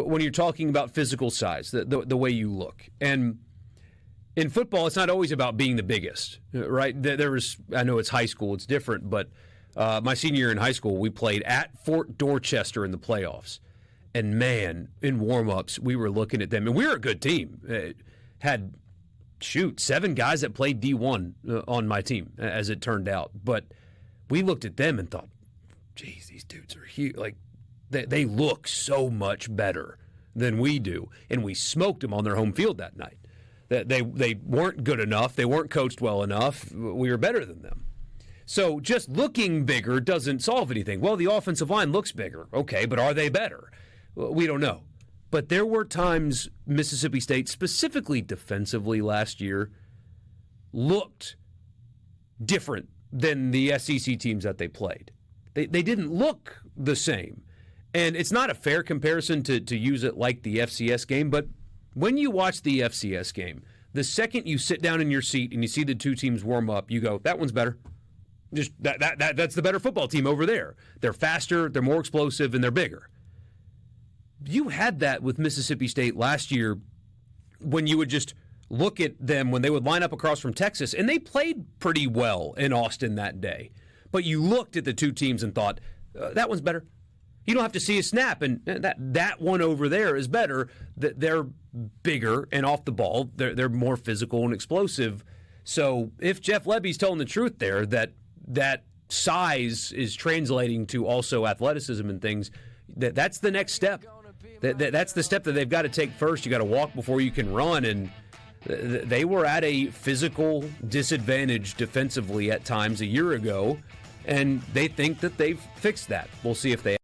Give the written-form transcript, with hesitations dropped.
when you're talking about physical size, the way you look. And in football, it's not always about being the biggest, right? I know it's high school, it's different, but my senior year in high school, we played at Fort Dorchester in the playoffs. And man, in warm-ups, we were looking at them, and we were a good team. Had 7 guys that played D1 on my team, as it turned out. But we looked at them and thought, geez, these dudes are huge. Like, they look so much better than we do. And we smoked them on their home field that night. They weren't good enough. They weren't coached well enough. We were better than them. So just looking bigger doesn't solve anything. Well, the offensive line looks bigger. Okay, but are they better? We don't know. But there were times Mississippi State, specifically defensively last year, looked different than the SEC teams that they played. They didn't look the same. And it's not a fair comparison to use it like the FCS game, but when you watch the FCS game, the second you sit down in your seat and you see the two teams warm up, you go, that one's better. Just that's the better football team over there. They're faster, they're more explosive, and they're bigger. You had that with Mississippi State last year when you would just look at them when they would line up across from Texas, and they played pretty well in Austin that day. But you looked at the two teams and thought, that one's better. You don't have to see a snap, and that one over there is better. They're bigger and off the ball. They're more physical and explosive. So if Jeff Lebby's telling the truth there, that size is translating to also athleticism and things, that's the next step. That's the step that they've got to take first. You got to walk before you can run, and they were at a physical disadvantage defensively at times a year ago, and they think that they've fixed that. We'll see if they